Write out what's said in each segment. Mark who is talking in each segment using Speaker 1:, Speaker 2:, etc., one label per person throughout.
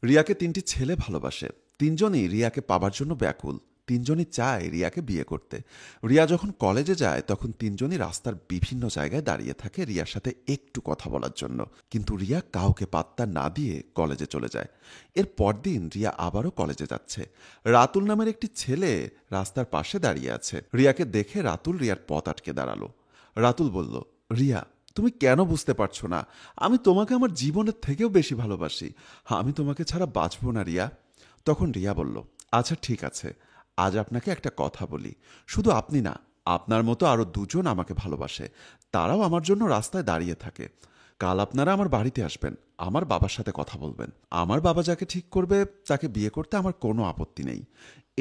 Speaker 1: রিয়াকে ৩টি ছেলে ভালোবাসে। ৩ জনই রিয়াকে পাবার জন্য ব্যাকুল। ৩ জনই চায় রিয়াকে বিয়ে করতে। রিয়া যখন কলেজে যায় তখন ৩ জনই রাস্তার বিভিন্ন জায়গায় দাঁড়িয়ে থাকে রিয়ার সাথে একটু কথা বলার জন্য। কিন্তু রিয়া কাউকে পাত্তা না দিয়ে কলেজে চলে যায়। এর পরদিন রিয়া আবারও কলেজে যাচ্ছে। রাতুল নামের একটি ছেলে রাস্তার পাশে দাঁড়িয়ে আছে। রিয়াকে দেখে রাতুল রিয়ার পথ আটকে দাঁড়ালো। রাতুল বলল, রিয়া, তুমি কেন বুঝতে পারছো না? আমি তোমাকে আমার জীবনের থেকেও বেশি ভালোবাসি। আমি তোমাকে ছাড়া বাঁচব না রিয়া। তখন রিয়া বলল, আচ্ছা ঠিক আছে, আজ আপনাকে একটা কথা বলি। শুধু আপনি না, আপনার মতো আরও ২ জন আমাকে ভালোবাসে। তারাও আমার জন্য রাস্তায় দাঁড়িয়ে থাকে। কাল আপনারা আমার বাড়িতে আসবেন, আমার বাবার সাথে কথা বলবেন। আমার বাবা যাকে ঠিক করবে তাকে বিয়ে করতে আমার কোনো আপত্তি নেই।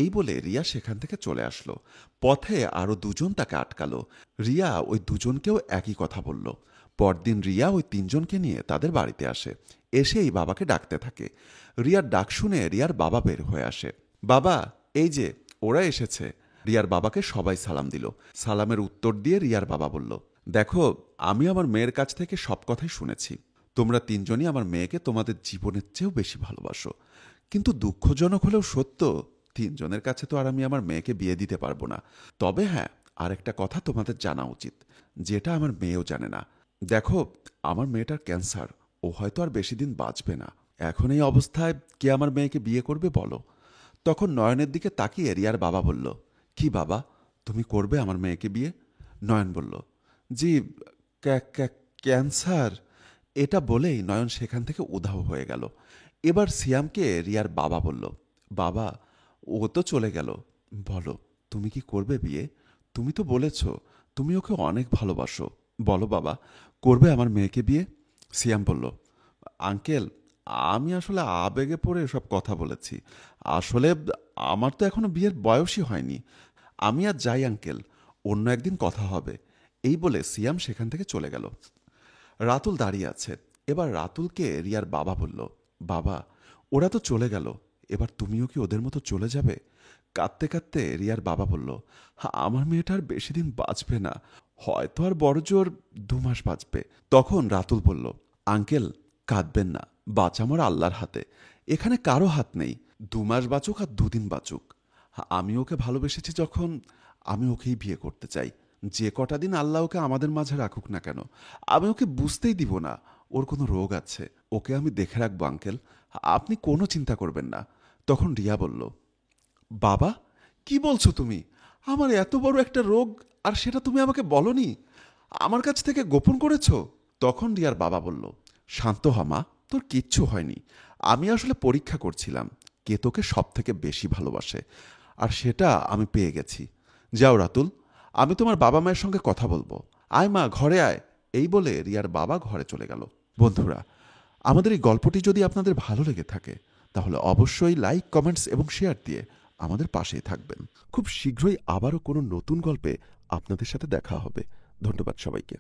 Speaker 1: এই বলে রিয়া সেখান থেকে চলে আসলো। পথে আরও ২ জন তাকে আটকালো। রিয়া ওই ২ জনকেও একই কথা বলল। পরদিন রিয়া ওই ৩ জনকে নিয়ে তাদের বাড়িতে আসে। এসেই বাবাকে ডাকতে থাকে। রিয়ার ডাক শুনে রিয়ার বাবা বের হয়ে আসে। বাবা, এই যে ওরা এসেছে। রিয়ার বাবাকে সবাই সালাম দিল। সালামের উত্তর দিয়ে রিয়ার বাবা বলল, দেখো, আমি আমার মেয়ের কাছ থেকে সব কথাই শুনেছি। তোমরা ৩ জনই আমার মেয়েকে তোমাদের জীবনের চেয়েও বেশি ভালোবাসো। কিন্তু দুঃখজনক হলেও সত্য, ৩ জনের কাছে তো আর আমি আমার মেয়েকে বিয়ে দিতে পারবো না। তবে হ্যাঁ, আরেকটা কথা তোমাদের জানা উচিত, যেটা আমার মেয়েও জানে না। দেখো, আমার মেয়েটার ক্যান্সার। ও হয়তো আর বেশি দিন বাঁচবে না। এখন এই অবস্থায় কে আমার মেয়েকে বিয়ে করবে বলো? তখন নয়নের দিকে তাকিয়ে রিয়ার বাবা বলল, কি বাবা, তুমি করবে আমার মেয়েকে বিয়ে? নয়ন বলল, জি, ক্যান্সার। এটা বলেই নয়ন সেখান থেকে উধাও হয়ে গেল। এবার সিয়ামকে রিয়ার বাবা বলল, বাবা, ও তো চলে গেল। বলো, তুমি কি করবে বিয়ে? তুমি তো বলেছ তুমি ওকে অনেক ভালোবাসো। বলো বাবা, করবে আমার মেয়েকে বিয়ে? সিয়াম বলল, আঙ্কেল, আমি আসলে আবেগে পড়ে এসব কথা বলেছি। আসলে আমার তো এখনো বিয়ের বয়সই হয়নি। আমি আর যাই আঙ্কেল, অন্য একদিন কথা হবে। এই বলে সিয়াম সেখান থেকে চলে গেল। রাতুল দাঁড়িয়ে আছে। এবার রাতুলকে রিয়ার বাবা বলল, বাবা, ওরা তো চলে গেল, এবার তুমিও কি ওদের মতো চলে যাবে? কাঁদতে কাঁদতে রিয়ার বাবা বলল, আমার মেয়েটা আর বেশি দিন বাঁচবে না, হয়তো আর বড় জোর ২ মাস বাঁচবে। তখন রাতুল বলল, আঙ্কেল, কাঁদবেন না, বাঁচা মরা আল্লাহর হাতে। এখানে কারো হাত নেই। ২ মাস বাঁচুক আর ২ দিন বাঁচুক, আমি ওকে ভালোবেসেছি যখন, আমি ওকেই বিয়ে করতে চাই। যে কটা দিন আল্লাহ ওকে আমাদের মাঝে রাখুক না কেন, আমি ওকে বুঝতেই দিব না ওর কোনো রোগ আছে। ওকে আমি দেখে রাখবো আঙ্কেল, আপনি কোনো চিন্তা করবেন না। তখন রিয়া বলল, বাবা, কি বলছো তুমি? আমার এত বড় একটা রোগ, আর সেটা তুমি আমাকে বলনি, আমার কাছ থেকে গোপন করেছো? তখন রিয়ার বাবা বলল, শান্ত হ মা, তোর কিচ্ছু হয়নি। আমি আসলে পরীক্ষা করছিলাম কে তোকে সব থেকে বেশি ভালোবাসে, আর সেটা আমি পেয়ে গেছি। যাও রাতুল, আমি তোমার বাবা মায়ের সঙ্গে কথা বলবো। আয় মা, ঘরে আয়। এই বলে রিয়ার বাবা ঘরে চলে গেল। বন্ধুরা, আমাদের এই গল্পটি যদি আপনাদের ভালো লেগে থাকে তাহলে অবশ্যই লাইক, কমেন্টস এবং শেয়ার দিয়ে আমাদের পাশেই থাকবেন। খুব শীঘ্রই আবারও কোনো নতুন গল্পে আপনাদের সাথে দেখা হবে। ধন্যবাদ সবাইকে।